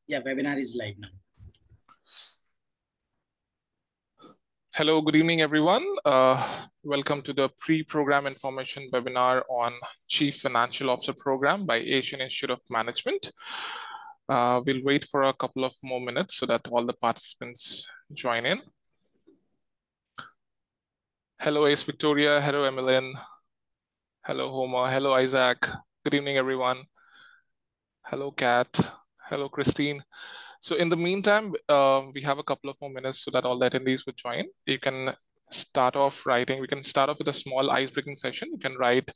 Yeah, webinar is live now. Hello, good evening, everyone. Welcome to the pre-program information webinar on Chief Financial Officer Program by Asian Institute of Management. We'll wait for a couple of more minutes so that all the participants join in. Hello, Ace Victoria. Hello, Emmeline. Hello, Homer. Hello, Isaac. Good evening, everyone. Hello, Kat. Hello, Christine. So in the meantime, we have a couple of more minutes so that all the attendees would join. You can start off writing. We can start off with a small ice-breaking session. You can write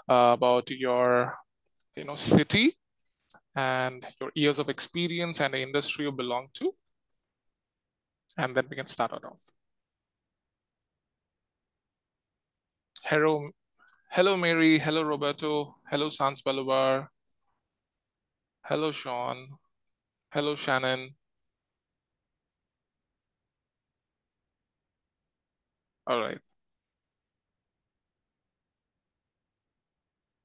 about your, city and your years of experience and the industry you belong to. And then we can start it off. Hello, Mary. Hello, Roberto. Hello, Sans Balabar. Hello, Sean. Hello, Shannon. All right.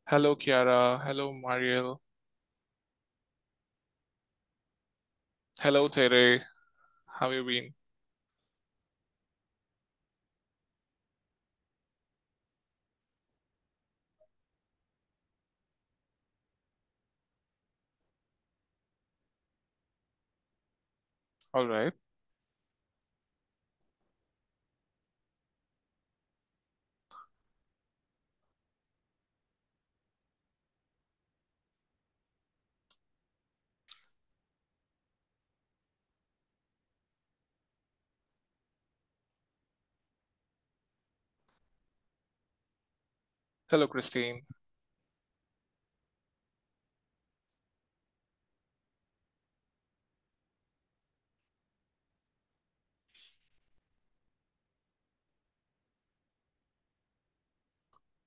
Hello, Kiara. Hello, Mariel. Hello, Tere. How have you been? All right. Hello, Christine.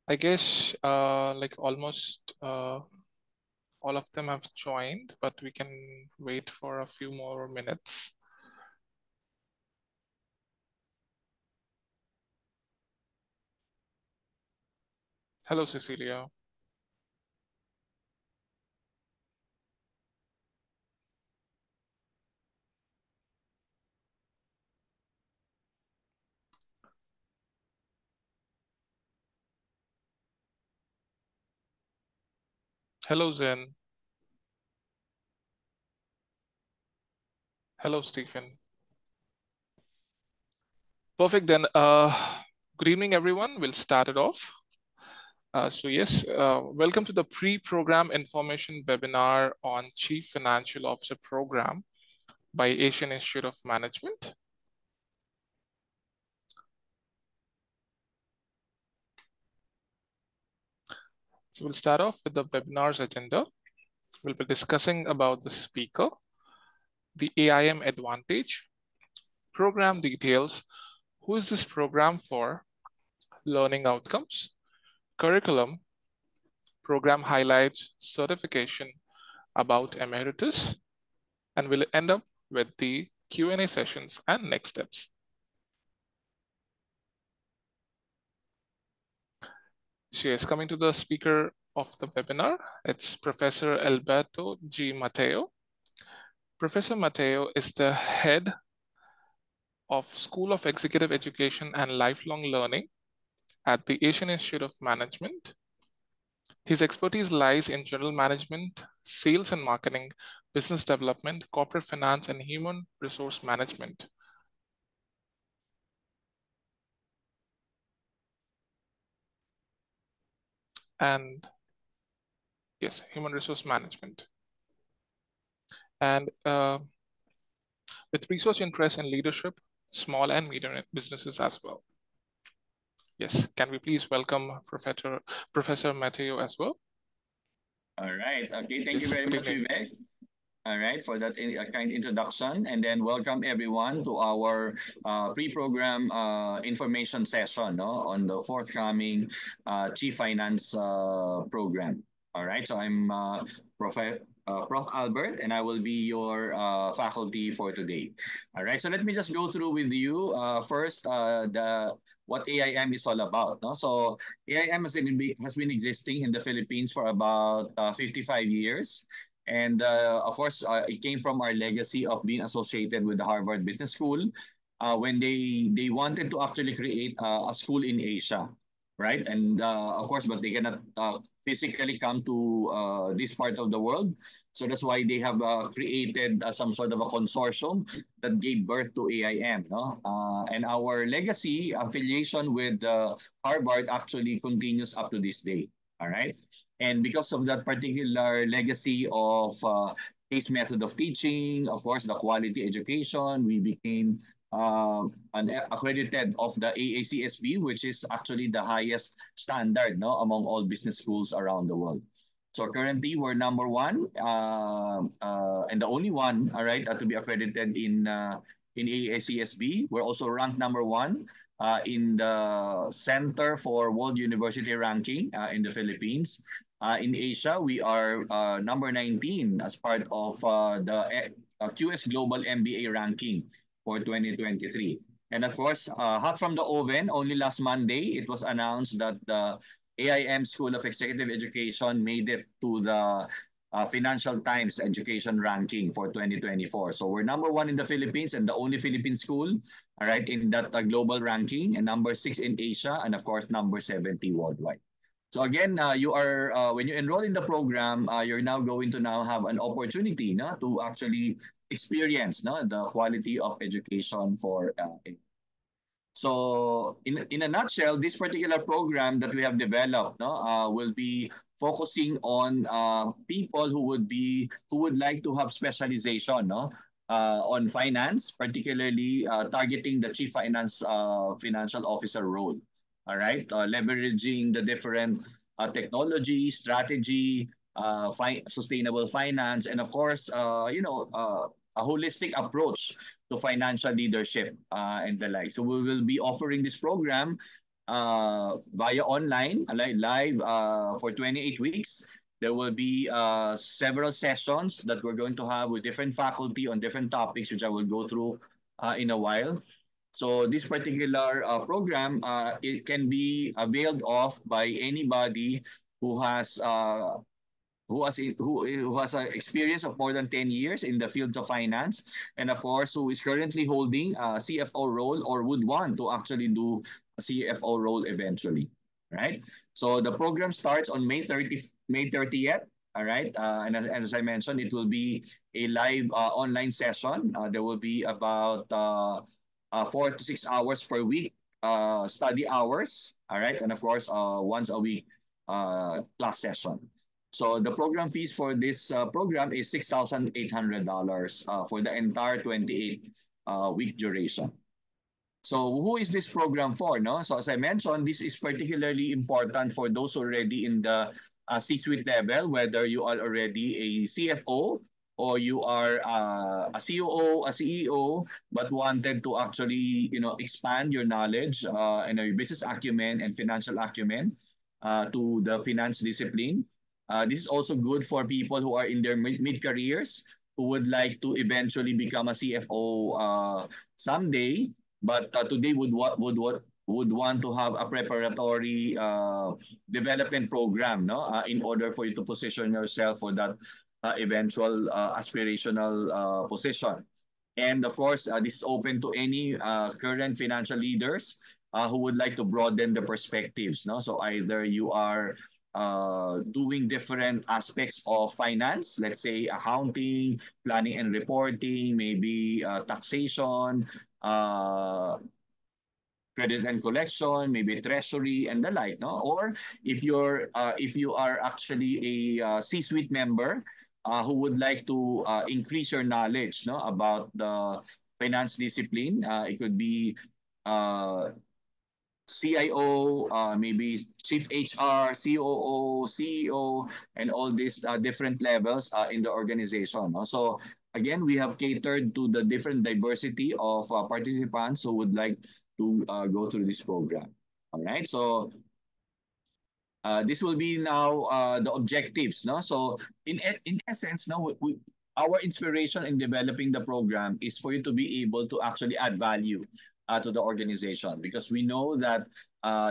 I guess like almost all of them have joined, but we can wait for a few more minutes. Hello, Cecilia. Hello, Zen. Hello, Stephen. Perfect. Then, good evening, everyone. We'll start it off. Welcome to the pre-program information webinar on Chief Financial Officer Program by Asian Institute of Management. So we'll start off with the webinar's agenda. We'll be discussing about the speaker, the AIM advantage, program details, who is this program for, learning outcomes, curriculum, program highlights, certification, about emeritus, and we'll end up with the Q&A sessions and next steps. So yes, coming to the speaker of the webinar, it's Professor Alberto G. Mateo. Professor Mateo is the head of School of Executive Education and Lifelong Learning at the Asian Institute of Management. His expertise lies in general management, sales and marketing, business development, corporate finance, and human resource management. And yes, human resource management. And with research interests in leadership, small and medium businesses as well. Yes, can we please welcome Professor Mateo as well? All right. Okay, thank Yes, you very good much, evening. Vivek. All right, for that kind introduction. And then welcome everyone to our pre-program information session on the forthcoming Chief Finance program. All right, so I'm Prof. Albert, and I will be your faculty for today. All right, so let me just go through with you first the what AIM is all about. No? So AIM has been existing in the Philippines for about 55 years. And of course, it came from our legacy of being associated with the Harvard Business School when they wanted to actually create a school in Asia, right? And of course, but they cannot physically come to this part of the world. So that's why they have created some sort of a consortium that gave birth to AIM. No? And our legacy affiliation with Harvard actually continues up to this day. All right. And because of that particular legacy of case method of teaching, of course, the quality education, we became an accredited of the AACSB, which is actually the highest standard no, among all business schools around the world. So currently, we're number one and the only one, all right, to be accredited in AACSB. We're also ranked number one in the Center for World University Ranking in the Philippines. In Asia, we are number 19 as part of the QS Global MBA ranking for 2023. And of course, hot from the oven, only last Monday, it was announced that the AIM School of Executive Education made it to the Financial Times Education Ranking for 2024. So we're number one in the Philippines and the only Philippine school, all right, in that global ranking, and number six in Asia, and of course, number 70 worldwide. So again, you are when you enroll in the program, you're now going to now have an opportunity no, to actually experience no, the quality of education for so in a nutshell, this particular program that we have developed no, will be focusing on people who would like to have specialization no, on finance, particularly targeting the chief financial officer role. All right, leveraging the different technology, strategy, sustainable finance, and of course, a holistic approach to financial leadership and the like. So we will be offering this program via online, live for 28 weeks. There will be several sessions that we're going to have with different faculty on different topics, which I will go through in a while. So this particular program, it can be availed of by anybody who has who has an experience of more than 10 years in the field of finance, and of course who is currently holding a CFO role or would want to actually do a CFO role eventually, right? So the program starts on May 30th, all right? And as I mentioned, it will be a live online session. There will be about 4 to 6 hours per week study hours, all right? And of course, once a week class session. So the program fees for this program is $6,800 for the entire 28 week duration. So who is this program for? No, so as I mentioned, this is particularly important for those already in the C-suite level, whether you are already a CFO or you are a COO, a CEO, but wanted to actually expand your knowledge and your business acumen and financial acumen to the finance discipline. This is also good for people who are in their mid careers who would like to eventually become a CFO someday, but today would want to have a preparatory development program, no, in order for you to position yourself for that eventual aspirational position. And of course, this is open to any current financial leaders who would like to broaden the perspectives. No, so either you are doing different aspects of finance, let's say accounting, planning and reporting, maybe taxation, uh, credit and collection, maybe treasury and the like, no? Or if you are actually a C-suite member who would like to increase your knowledge, no, about the finance discipline, it could be uh, CIO, maybe Chief HR, COO, CEO, and all these different levels in the organization. No? So again, we have catered to the different diversity of participants who would like to go through this program. All right. So this will be now the objectives. No. So in essence, no, our inspiration in developing the program is for you to be able to actually add value to the organization because we know that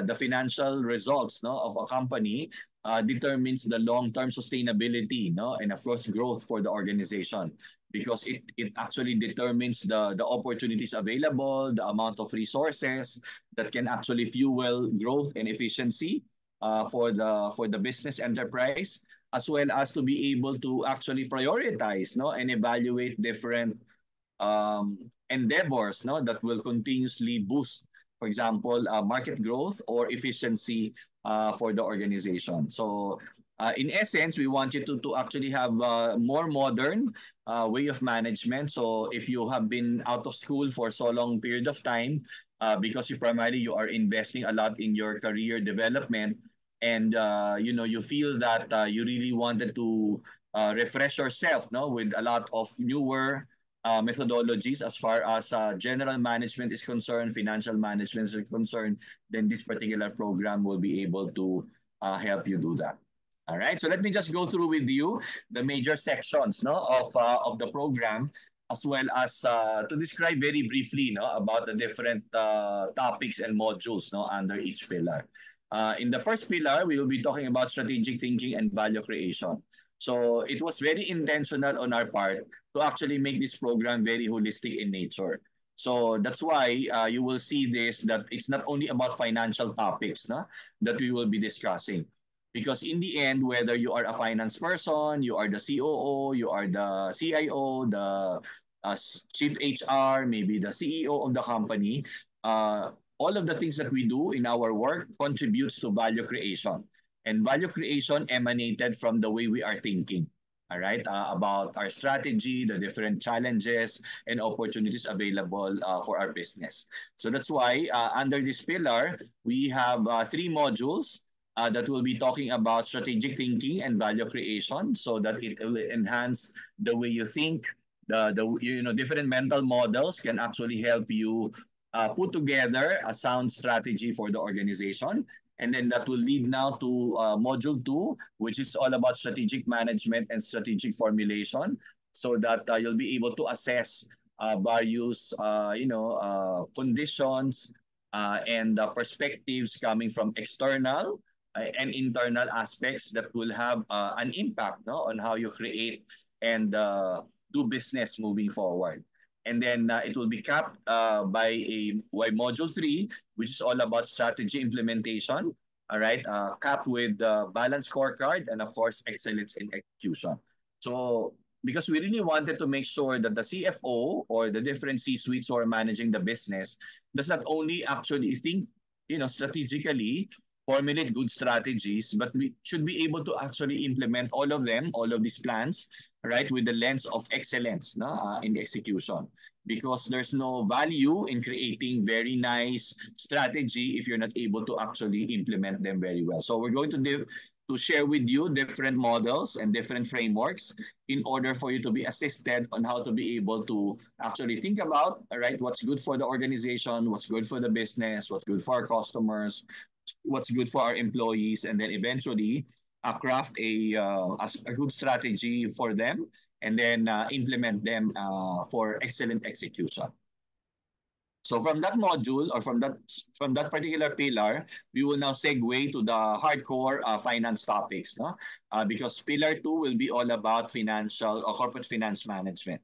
the financial results no, of a company determines the long-term sustainability, no, and of course growth for the organization, because it actually determines the opportunities available, the amount of resources that can actually fuel growth and efficiency for the business enterprise, as well as to be able to actually prioritize, no, and evaluate different endeavors, no, that will continuously boost, for example, market growth or efficiency for the organization. So, in essence, we want you to actually have a more modern way of management. So, if you have been out of school for so long period of time, because you are investing a lot in your career development, and you feel that you really wanted to refresh yourself, no, with a lot of newer methodologies as far as general management is concerned, financial management is concerned, then this particular program will be able to help you do that. All right. So let me just go through with you the major sections, no, of the program, as well as to describe very briefly, no, about the different topics and modules, no, under each pillar. In the first pillar, we will be talking about strategic thinking and value creation. So it was very intentional on our part to actually make this program very holistic in nature. So that's why you will see this, that it's not only about financial topics, no, that we will be discussing. Because in the end, whether you are a finance person, you are the COO, you are the CIO, the chief HR, maybe the CEO of the company, all of the things that we do in our work contributes to value creation. And value creation emanated from the way we are thinking, all right, about our strategy, the different challenges and opportunities available for our business. So that's why under this pillar, we have three modules that will be talking about strategic thinking and value creation, so that it will enhance the way you think. Different mental models can actually help you put together a sound strategy for the organization. And then that will lead now to module two, which is all about strategic management and strategic formulation, so that you'll be able to assess various, conditions and perspectives coming from external and internal aspects that will have an impact, no, on how you create and do business moving forward. And then it will be capped by module three, which is all about strategy implementation. All right, capped with the balance scorecard and of course excellence in execution. So because we really wanted to make sure that the CFO or the different C-suites who are managing the business does not only actually think, strategically formulate good strategies, but we should be able to actually implement all of them, all of these plans, right, with the lens of excellence, no, in the execution. Because there's no value in creating very nice strategy if you're not able to actually implement them very well. So we're going to share with you different models and different frameworks in order for you to be assisted on how to be able to actually think about, all right, what's good for the organization, what's good for the business, what's good for our customers, what's good for our employees, and then eventually craft a good strategy for them, and then implement them for excellent execution. So from that module, or from that particular pillar, we will now segue to the hardcore finance topics, no? Because pillar two will be all about financial or corporate finance management.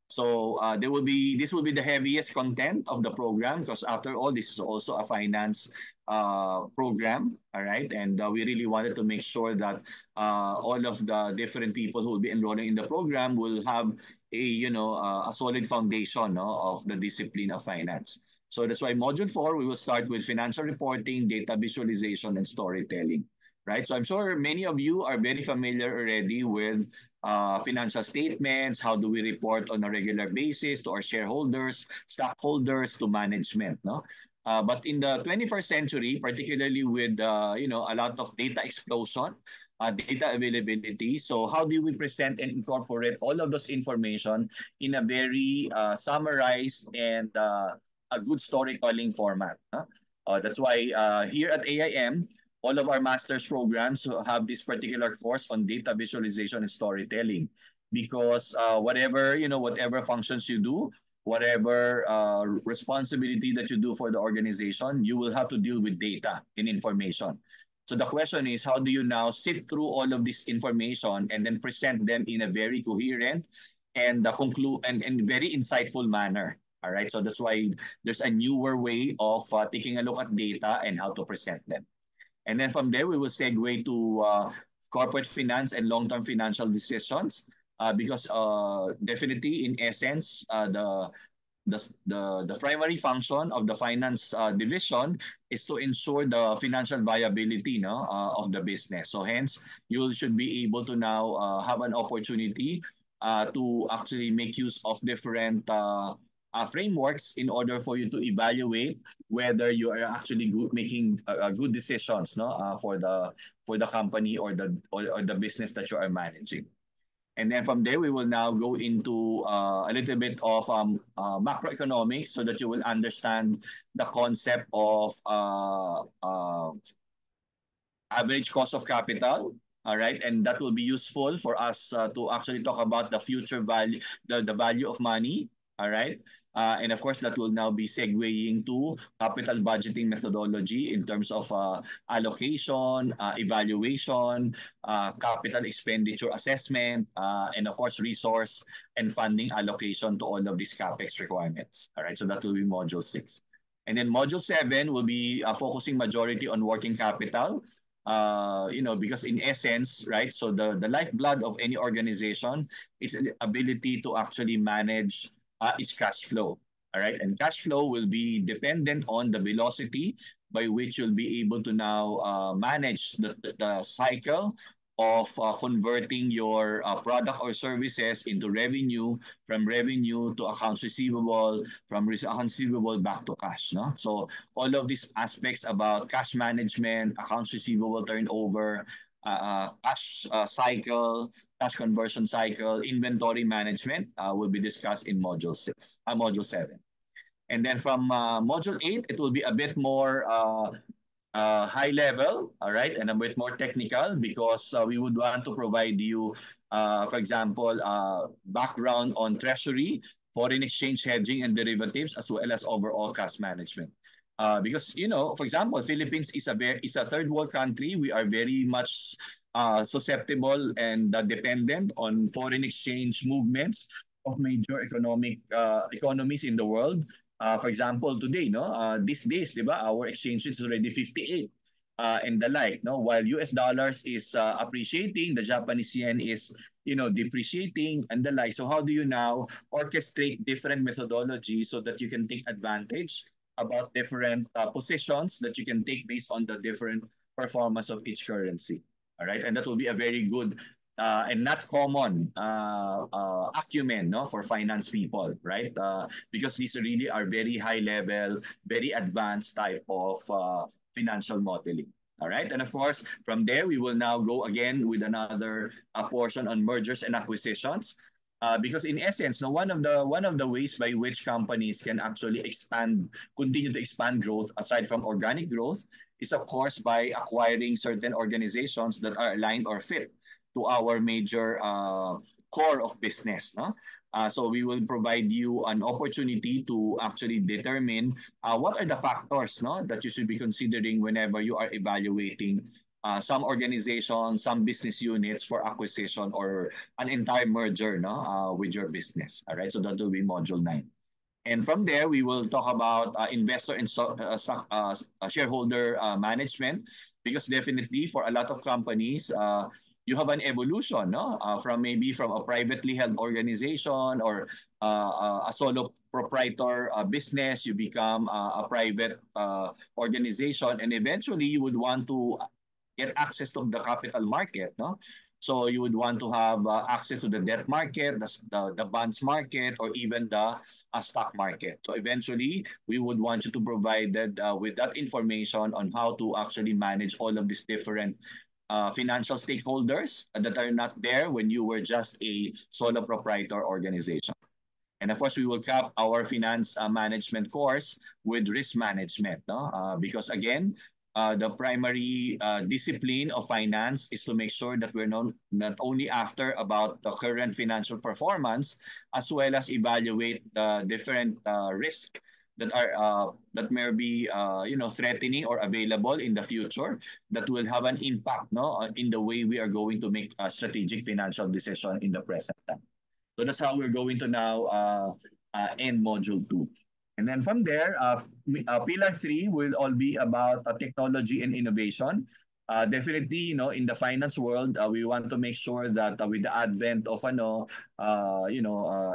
So this will be the heaviest content of the program, because after all, this is also a finance program, all right? And we really wanted to make sure that all of the different people who will be enrolling in the program will have a solid foundation, no, of the discipline of finance. So that's why module four, we will start with financial reporting, data visualization, and storytelling. Right. So I'm sure many of you are very familiar already with financial statements. How do we report on a regular basis to our shareholders, stockholders, to management? No, but in the 21st century, particularly with a lot of data explosion, data availability. So how do we present and incorporate all of those information in a very summarized and a good storytelling format? Huh? That's why here at AIM, all of our master's programs have this particular course on data visualization and storytelling, because whatever functions you do, whatever responsibility that you do for the organization, you will have to deal with data and information. So the question is, how do you now sift through all of this information and then present them in a very coherent and and very insightful manner? All right. So that's why there's a newer way of taking a look at data and how to present them. And then from there, we will segue to corporate finance and long-term financial decisions. Because definitely, in essence, the primary function of the finance division is to ensure the financial viability, no, of the business. So hence, you should be able to now have an opportunity to actually make use of different frameworks in order for you to evaluate whether you are actually making good decisions, no, for the company or the business that you are managing. And then from there, we will now go into a little bit of macroeconomics so that you will understand the concept of average cost of capital. All right, and that will be useful for us to actually talk about the future value, the value of money. All right, and of course that will now be segueing to capital budgeting methodology in terms of allocation, evaluation, capital expenditure assessment, and of course resource and funding allocation to all of these capex requirements. All right, so that will be module 6. And then module 7 will be focusing majority on working capital, because in essence, right, so the lifeblood of any organization is the ability to actually manage its cash flow. All right. And cash flow will be dependent on the velocity by which you'll be able to now manage the cycle of converting your product or services into revenue, from revenue to accounts receivable, from accounts receivable back to cash. No? So all of these aspects about cash management, accounts receivable turnover, cash cycle, cash conversion cycle, inventory management will be discussed in module 7. And then from module 8, it will be a bit more high level, all right, and a bit more technical because we would want to provide you, for example, background on treasury, foreign exchange hedging and derivatives, as well as overall cash management. Because for example, Philippines is a third world country. We are very much susceptible and dependent on foreign exchange movements of major economies in the world. For example, today, no, these days, di ba, our exchange rate is already 58 and the like, no, while US dollars is appreciating, the Japanese yen is, depreciating and the like. So how do you now orchestrate different methodologies so that you can take advantage about different positions that you can take based on the different performance of each currency? All right, and that will be a very good and not common acumen, no, for finance people, right? Because these really are very high level, very advanced type of financial modeling. All right, and of course, from there we will now go again with another portion on mergers and acquisitions. Because in essence, no, one of the ways by which companies can actually continue to expand growth aside from organic growth is of course by acquiring certain organizations that are aligned or fit to our major core of business. No? So we will provide you an opportunity to actually determine what are the factors, no, that you should be considering whenever you are evaluating some organizations, some business units for acquisition or an entire merger, no, with your business. All right, so that will be module 9. And from there, we will talk about investor and shareholder management, because definitely for a lot of companies, you have an evolution, no? From a privately held organization or a solo proprietor business, you become a private organization, and eventually you would want to get access to the capital market, no? So you would want to have access to the debt market, the bonds market, or even the stock market. So eventually, we would want you to provide that with that information on how to actually manage all of these different financial stakeholders that are not there when you were just a solo proprietor organization. And of course, we will cap our finance management course with risk management, no? Because again, the primary discipline of finance is to make sure that we're not only after about the current financial performance, as well as evaluate the different risk that may be threatening or available in the future that will have an impact in the way we are going to make a strategic financial decision in the present time. So that's how we're going to now end module 2. And then from there, pillar 3 will all be about technology and innovation. Definitely, in the finance world, we want to make sure that with the advent of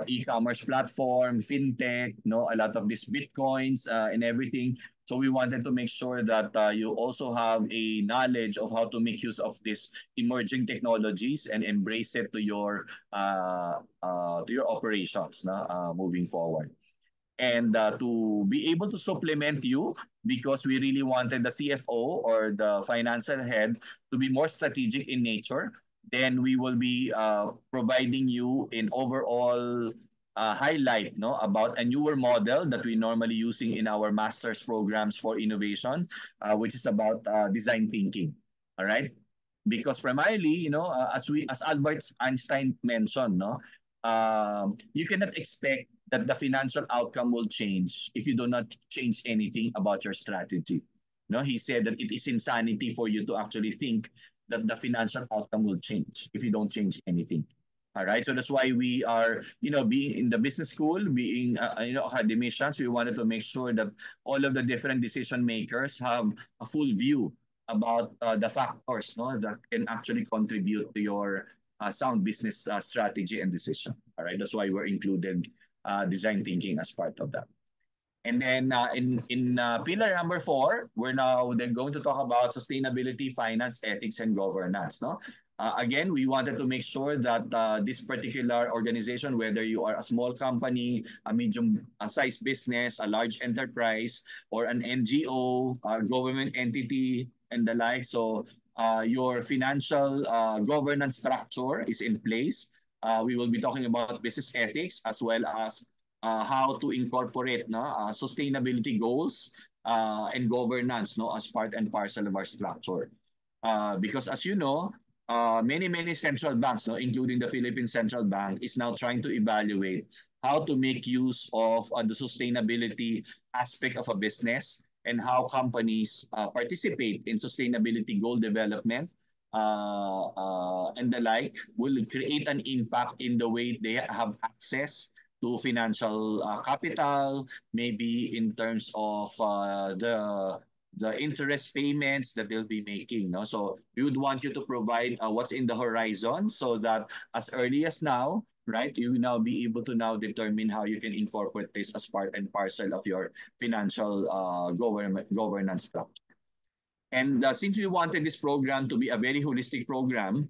e-commerce platform, fintech, a lot of these bitcoins and everything. So we wanted to make sure that you also have a knowledge of how to make use of these emerging technologies and embrace it to your operations moving forward. And to be able to supplement you, because we really wanted the CFO or the financial head to be more strategic in nature, then we will be providing you an overall highlight about a newer model that we normally using in our master's programs for innovation, which is about design thinking. All right, because primarily, as Albert Einstein mentioned, you cannot expect that the financial outcome will change if you do not change anything about your strategy. No, he said that it is insanity for you to actually think that the financial outcome will change if you don't change anything. All right, so that's why we are, being in the business school, being, academicians, we wanted to make sure that all of the different decision makers have a full view about the factors, that can actually contribute to your sound business strategy and decision. All right, that's why we're included design thinking as part of that. And then in pillar number 4, we're now then going to talk about sustainability, finance, ethics, and governance. No, again, we wanted to make sure that this particular organization, whether you are a small company, a medium-sized business, a large enterprise, or an NGO, a government entity, and the like, so your financial governance structure is in place. We will be talking about business ethics as well as how to incorporate sustainability goals and governance as part and parcel of our structure. Because as you know, many central banks, including the Philippine Central Bank, is now trying to evaluate how to make use of the sustainability aspect of a business and how companies participate in sustainability goal development and the like will create an impact in the way they have access to financial capital, maybe in terms of the interest payments that they'll be making. No? So we would want you to provide what's in the horizon so that as early as now, right, you now be able to now determine how you can incorporate this as part and parcel of your financial governance structure. And since we wanted this program to be a very holistic program,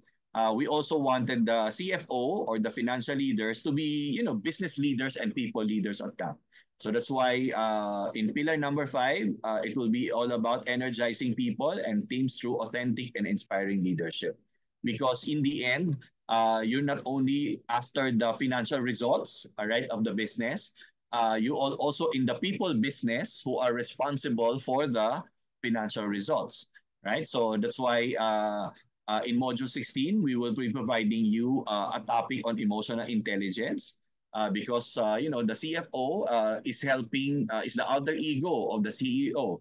we also wanted the CFO or the financial leaders to be, business leaders and people leaders at CAP. So that's why in pillar number 5, it will be all about energizing people and teams through authentic and inspiring leadership. Because in the end, you're not only after the financial results, all right, of the business, you all also in the people business who are responsible for the financial results, right? So that's why in Module 16, we will be providing you a topic on emotional intelligence because, the CFO is the alter ego of the CEO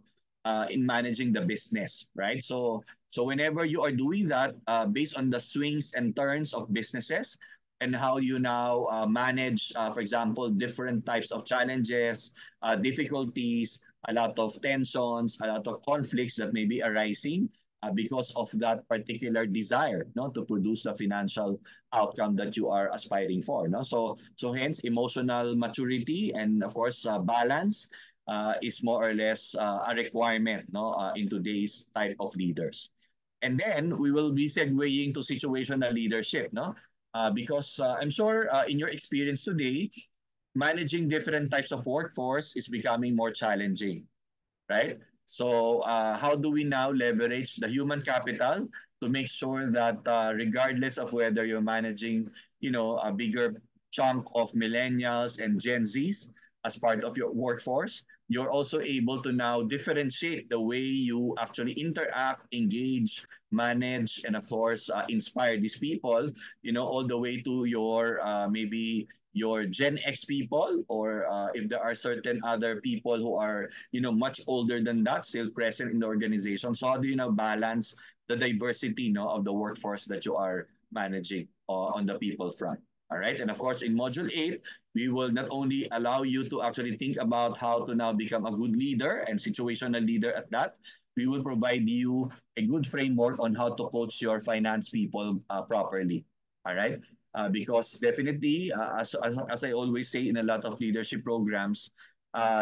in managing the business, right? So whenever you are doing that, based on the swings and turns of businesses, and how you now manage, for example, different types of challenges, difficulties, a lot of tensions, a lot of conflicts that may be arising because of that particular desire to produce the financial outcome that you are aspiring for. No? So hence, emotional maturity and, of course, balance is more or less a requirement in today's type of leaders. And then we will be segueing to situational leadership, because I'm sure in your experience today, managing different types of workforce is becoming more challenging, right? So how do we now leverage the human capital to make sure that regardless of whether you're managing, a bigger chunk of millennials and Gen Zs, as part of your workforce, you're also able to now differentiate the way you actually interact, engage, manage, and of course, inspire these people, all the way to your maybe your Gen X people, or if there are certain other people who are, much older than that, still present in the organization. So how do you now balance the diversity, of the workforce that you are managing on the people front? All right. And of course, in Module 8, we will not only allow you to actually think about how to now become a good leader and situational leader at that, we will provide you a good framework on how to coach your finance people properly. All right. Because definitely, as I always say in a lot of leadership programs,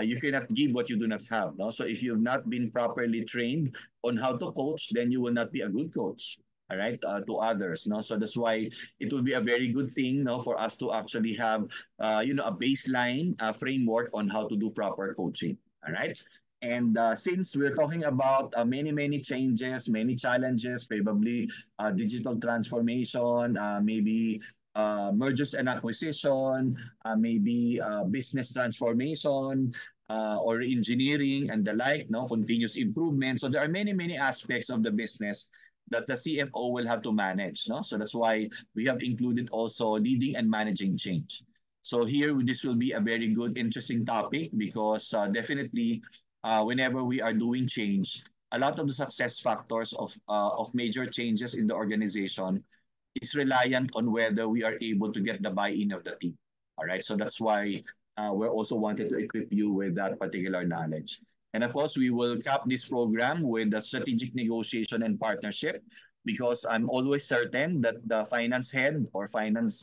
you cannot give what you do not have. No? So if you've not been properly trained on how to coach, then you will not be a good coach. All right, to others. No? So that's why it will be a very good thing, no, for us to actually have a baseline framework on how to do proper coaching. All right. And since we're talking about many changes, many challenges, probably digital transformation, maybe mergers and acquisition, maybe business transformation, or engineering and the like, no, continuous improvement. So there are many aspects of the business that the CFO will have to manage. No? So that's why we have included also leading and managing change. So here, this will be a very good, interesting topic because definitely whenever we are doing change, a lot of the success factors of major changes in the organization is reliant on whether we are able to get the buy-in of the team. All right, so that's why we're also wanted to equip you with that particular knowledge. And of course, we will cap this program with the strategic negotiation and partnership because I'm always certain that the finance head or finance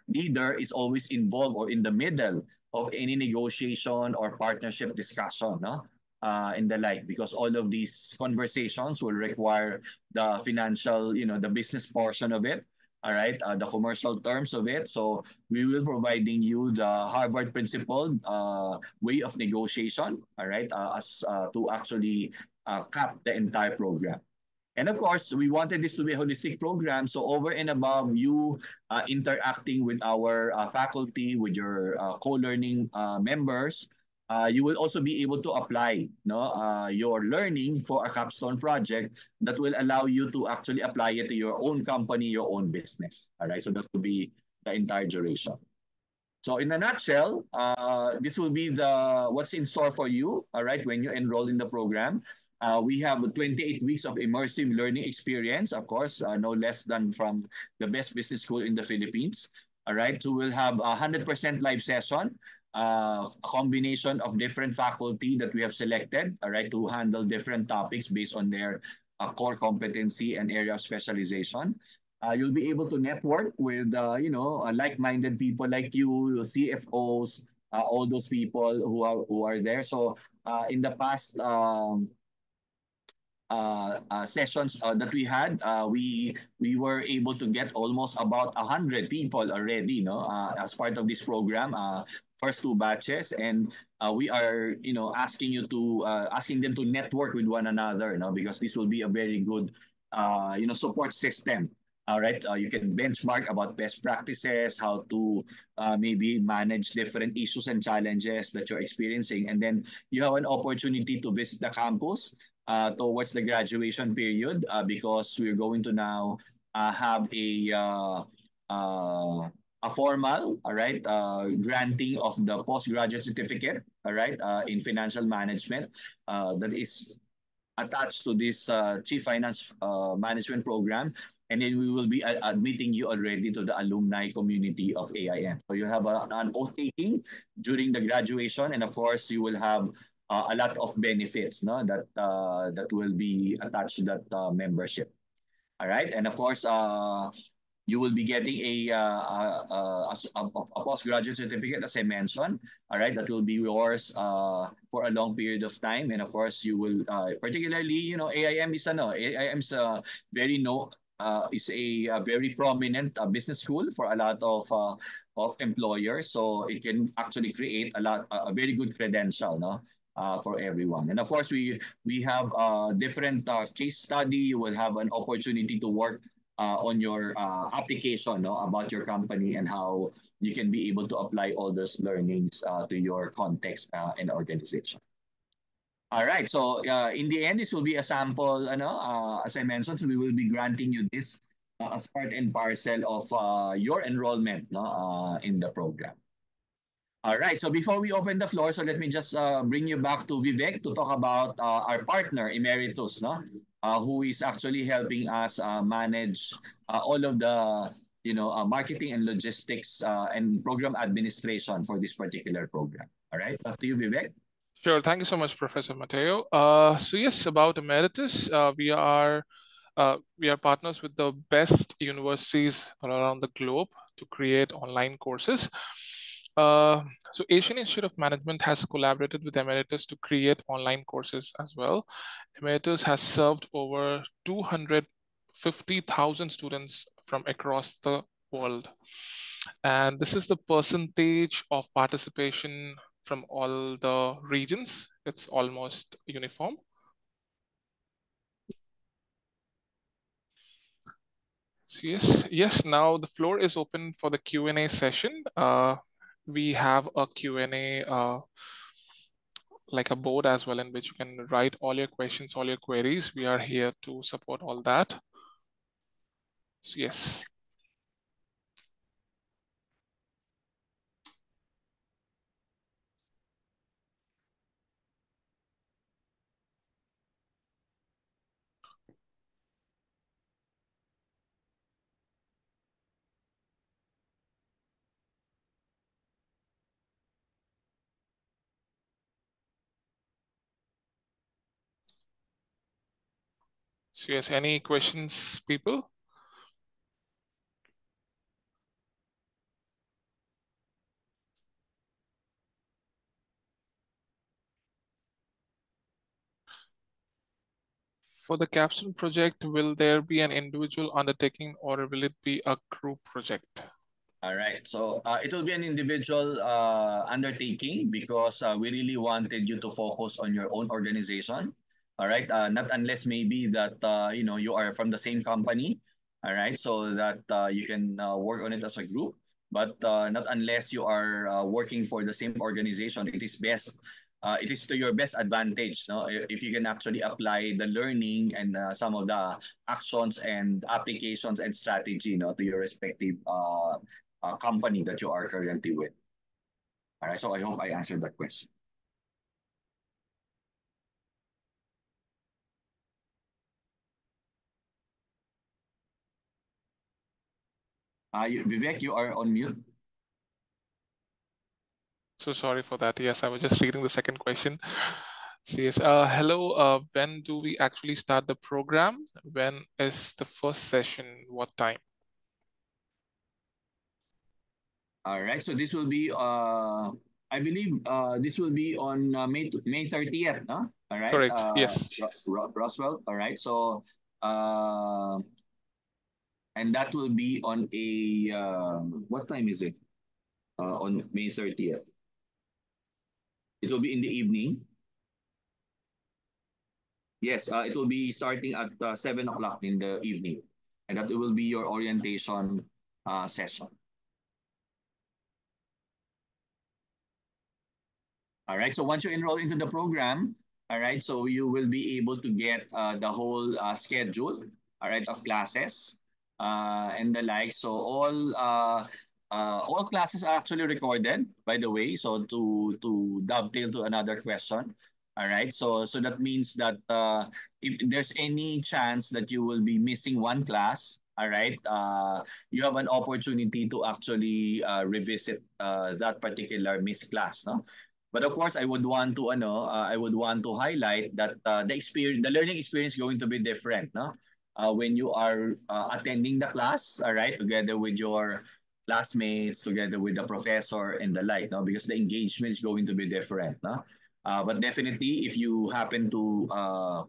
leader is always involved or in the middle of any negotiation or partnership discussion, no? And the like, because all of these conversations will require the financial, the business portion of it, all right, the commercial terms of it. So we will providing you the Harvard principle way of negotiation, all right, as to actually cap the entire program. And of course, we wanted this to be a holistic program. So over and above you interacting with our faculty, with your co-learning members, you will also be able to apply your learning for a capstone project that will allow you to actually apply it to your own company, your own business. All right, so that will be the entire duration. So in a nutshell, this will be the what's in store for you. All right, when you enroll in the program, we have 28 weeks of immersive learning experience. Of course, no less than from the best business school in the Philippines. All right, so we'll have 100% live session, a combination of different faculty that we have selected. All right, to handle different topics based on their core competency and area of specialization. You'll be able to network with like-minded people like you, CFOs, all those people who are there. So in the past sessions that we had, we were able to get almost about 100 people already, no, as part of this program. First two batches, and we are, asking you to asking them to network with one another, because this will be a very good, support system. All right, you can benchmark about best practices, how to maybe manage different issues and challenges that you're experiencing, and then you have an opportunity to visit the campus towards the graduation period because we're going to now have a formal, all right, granting of the postgraduate certificate, all right, in financial management that is attached to this Chief Finance Management Program. And then we will be admitting you already to the alumni community of AIM. So you have an oath taking during the graduation, and of course you will have a lot of benefits, no, that will be attached to that membership. All right, and of course, you will be getting a postgraduate certificate, as I mentioned. All right, that will be yours for a long period of time, and of course, you will particularly, AIM is AIM is a very is a very prominent business school for a lot of employers. So it can actually create a very good credential, no, for everyone. And of course, we have different case study. You will have an opportunity to work on your application, no, about your company and how you can be able to apply all those learnings to your context and organization. All right. So in the end, this will be a sample. As I mentioned, so we will be granting you this as part and parcel of your enrollment, no, in the program. All right. So before we open the floor, so let me just bring you back to Vivek to talk about our partner Emeritus, no, who is actually helping us manage all of the marketing and logistics and program administration for this particular program. All right. Back to you, Vivek. Sure. Thank you so much, Professor Mateo. So yes, about Emeritus, we are partners with the best universities around the globe to create online courses. Uh, so Asian Institute of Management has collaborated with Emeritus to create online courses as well. Emeritus has served over 250,000 students from across the world. And this is the percentage of participation from all the regions. It's almost uniform. So yes. Now the floor is open for the Q&A session. We have a Q&A like a board as well, in which you can write all your questions, all your queries. We are here to support all that. So yes. So yes, any questions, people? For the capstone project, will there be an individual undertaking or will it be a group project? All right. So it will be an individual undertaking because we really wanted you to focus on your own organization. All right. Not unless maybe that you are from the same company. All right. So that you can work on it as a group. But not unless you are working for the same organization. It is best. It is to your best advantage, no? If you can actually apply the learning and some of the actions and applications and strategy, no, to your respective company that you are currently with. All right, so I hope I answered that question. Vivek, you are on mute. So sorry for that. Yes, I was just reading the second question. So yes, hello. When do we actually start the program? When is the first session? What time? All right, so this will be, I believe, this will be on May 30th, no? All right, Correct. Yes. Roswell. All right, so uh, and that will be on a what time is it? On May 30th. It will be in the evening. Yes, it will be starting at 7 o'clock in the evening, and that will be your orientation session. All right. So once you enroll into the program, all right, so you will be able to get the whole schedule, all right, of classes and the like. So all classes are actually recorded, by the way. So to dovetail to another question, all right. So that means that if there's any chance that you will be missing one class, all right, you have an opportunity to actually revisit that particular missed class, no? But of course, I would want to highlight that the learning experience is going to be different, no? When you are attending the class, all right, together with your classmates, together with the professor and the like, no? Because the engagement is going to be different, no? But definitely, if you happen to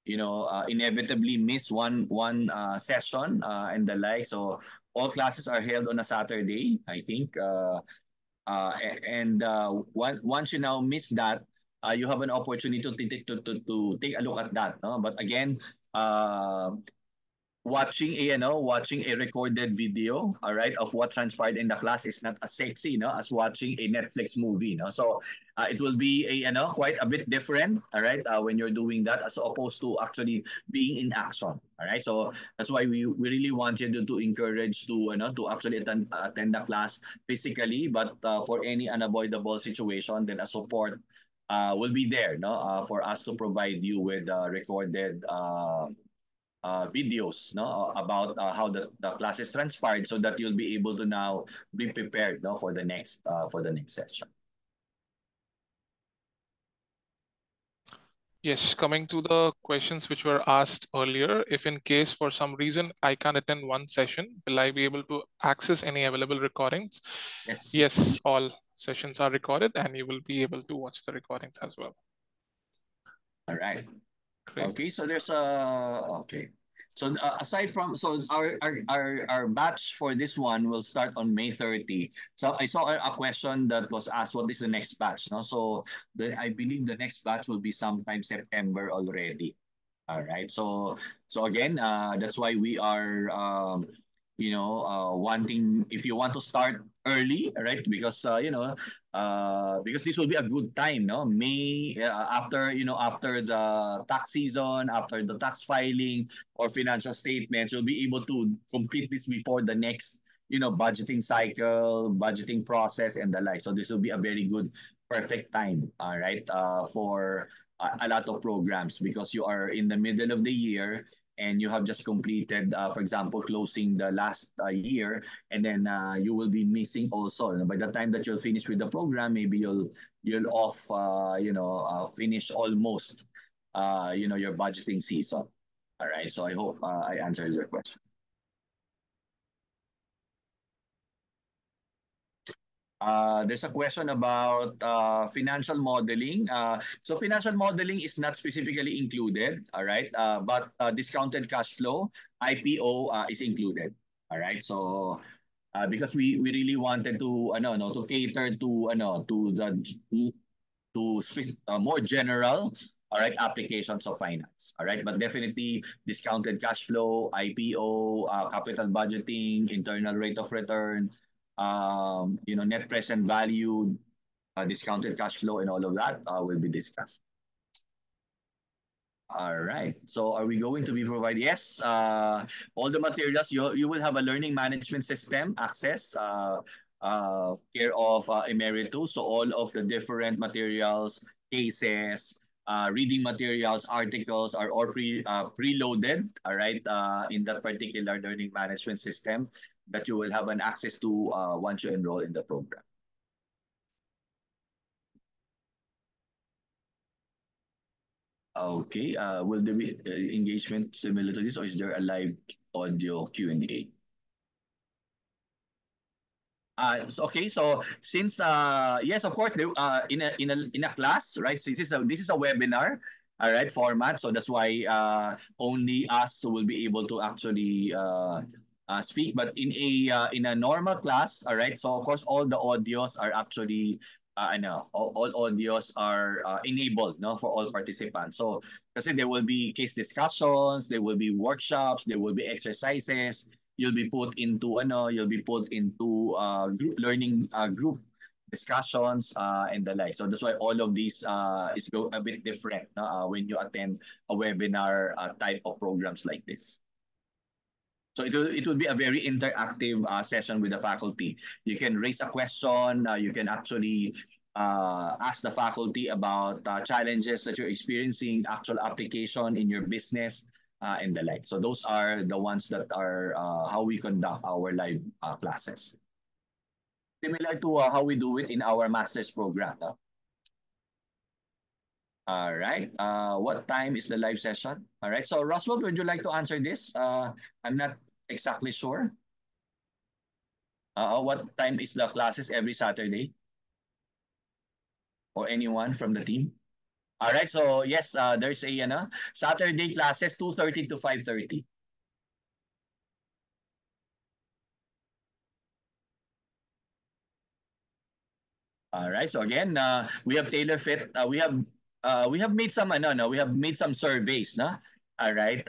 inevitably miss one session and the like, so all classes are held on a Saturday, I think. And once you now miss that, you have an opportunity to take a look at that. No? But again, uh, watching a watching a recorded video, all right, of what transpired in the class is not as sexy, as watching a Netflix movie, so it will be a quite a bit different, all right, when you're doing that as opposed to actually being in action, all right. So that's why we really wanted to encourage to actually attend the class physically, but for any unavoidable situation, then a support will be there, no, for us to provide you with recorded videos, no, about how the classes transpired, so that you'll be able to now be prepared, no, for the next session. Yes, coming to the questions which were asked earlier, if in case for some reason I can't attend one session, will I be able to access any available recordings? Yes. Yes, all sessions are recorded and you will be able to watch the recordings as well. All right. Great. Okay, so there's okay. So aside from our batch for this one will start on May 30. So I saw a question that was asked, what is the next batch? No, so I believe the next batch will be sometime September already. All right. So again, that's why we are wanting, if you want to start early, right? Because because this will be a good time, no? May after after the tax season, after the tax filing or financial statements, you'll be able to complete this before the next budgeting cycle, budgeting process, and the like. So this will be a very good, perfect time, all right, for a lot of programs, because you are in the middle of the year and you have just completed, for example, closing the last year, and then you will be missing also. And by the time that you'll finish with the program, maybe you'll off, finish almost, your budgeting season. All right. So I hope I answered your question. There's a question about financial modeling. So financial modeling is not specifically included, all right? But discounted cash flow, IPO, is included, all right? So because we really wanted to no, to cater to to the more general, all right, applications of finance, all right, but definitely discounted cash flow, IPO, capital budgeting, internal rate of return, net present value, discounted cash flow, and all of that will be discussed. All right. So are we going to be provided? Yes. All the materials, you will have a learning management system access, care of Emeritus. So all of the different materials, cases, reading materials, articles are all preloaded. All right. In that particular learning management system that you will have an access to once you enroll in the program. Okay. Will there be engagement similar to this, or is there a live audio Q&A? Okay, so since yes, of course, in a class, right? So this is a webinar, all right, format. So that's why only us will be able to actually speak. But in a normal class, all right. So of course, all the audios are actually all audios are enabled, no, for all participants. So kasi there will be case discussions, there will be workshops, there will be exercises. You'll be put into group learning, group discussions, and the like. So that's why all of these is a bit different, when you attend a webinar type of programs like this. So it will be a very interactive session with the faculty. You can raise a question. You can actually ask the faculty about challenges that you're experiencing, actual application in your business, and the like. So those are the ones that are how we conduct our live classes. Similar to how we do it in our master's program. No? All right. What time is the live session? All right. So Roswell, would you like to answer this? I'm not exactly sure. What time is the classes every Saturday? Or anyone from the team? All right. So yes, there's a Saturday classes 2:30 to 5:30. All right. So again, we have tailor fit. We have made some no, we have made some surveys, no? All right.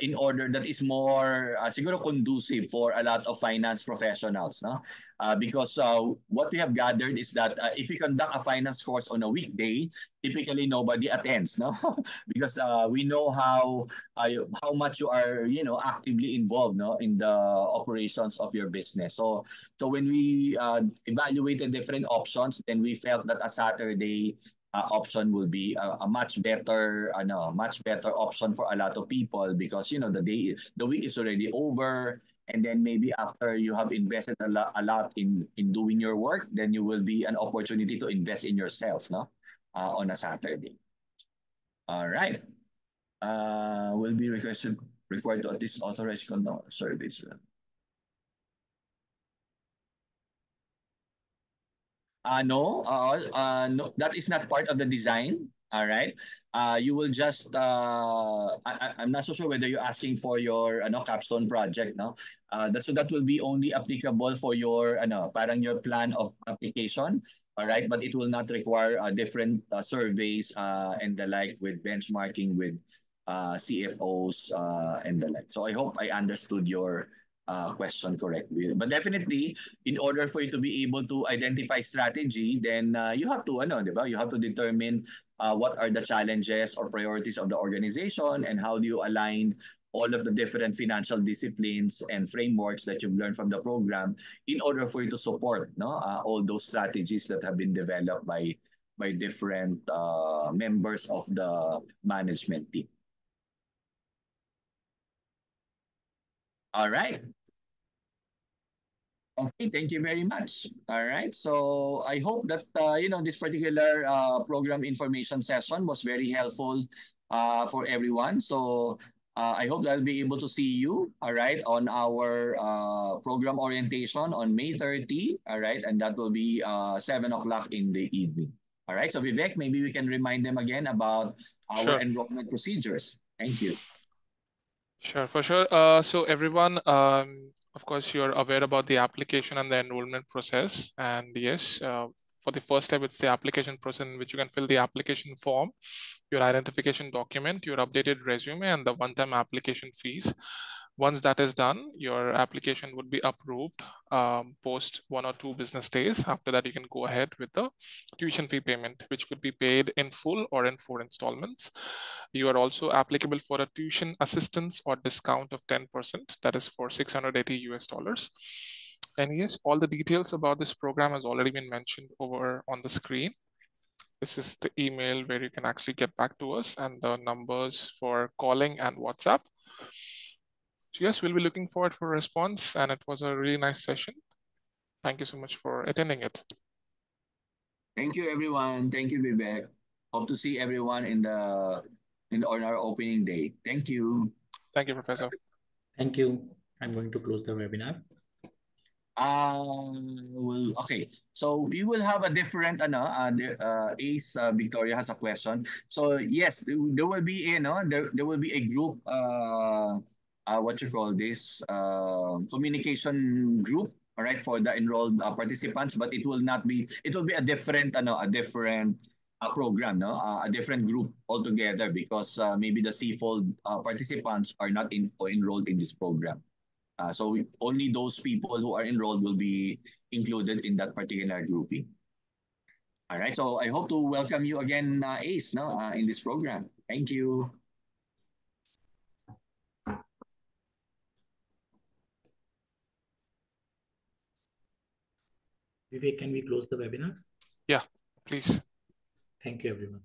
In order that is more siguro conducive for a lot of finance professionals, no? Because what we have gathered is that if you conduct a finance course on a weekday, typically nobody attends, no? Because we know how much you are, actively involved, no, in the operations of your business. So when we evaluated different options, then we felt that a Saturday option will be a much better option for a lot of people because the week is already over, and then maybe after you have invested a lot in doing your work, then you will be an opportunity to invest in yourself, no, on a Saturday. All right. Will be required to at least authorize surveys. No, that is not part of the design. All right. You will just I'm not so sure whether you're asking for your capstone project, no. That will be only applicable for your parang your plan of application. All right, but it will not require different surveys and the like with benchmarking with CFOs and the like. So I hope I understood your question correctly. But definitely, in order for you to be able to identify strategy, then you have to di ba? You have to determine what are the challenges or priorities of the organization and how do you align all of the different financial disciplines and frameworks that you've learned from the program in order for you to support all those strategies that have been developed by different members of the management team. All right. Okay, thank you very much. All right. So I hope that this particular program information session was very helpful for everyone. So I hope that I'll be able to see you, all right, on our program orientation on May 30, all right, and that will be 7 o'clock in the evening. All right. So Vivek, maybe we can remind them again about our Sure. enrollment procedures. Thank you. Sure, for sure. So everyone, of course, you're aware about the application and the enrollment process. And yes, for the first step, it's the application process in which you can fill the application form, your identification document, your updated resume, and the one-time application fees. Once that is done, your application would be approved post 1 or 2 business days. After that, you can go ahead with the tuition fee payment, which could be paid in full or in 4 installments. You are also applicable for a tuition assistance or discount of 10%, that is for $680. And yes, all the details about this program has already been mentioned over on the screen. This is the email where you can actually get back to us and the numbers for calling and WhatsApp. So yes, we'll be looking forward for a response, and it was a really nice session. Thank you so much for attending it. Thank you, everyone. Thank you, Vivek. Hope to see everyone on our opening day. Thank you. Thank you, Professor. Thank you. I'm going to close the webinar. Okay. So we will have a different Ace Victoria has a question. So yes, there will be there will be a group what you call this communication group, all right, for the enrolled participants, but it will be a different program, no, a different group altogether because maybe the CFOLD participants are not enrolled in this program. So only those people who are enrolled will be included in that particular grouping. All right. So I hope to welcome you again, Ace, in this program. Thank you. Vivek, can we close the webinar? Yeah, please. Thank you, everyone.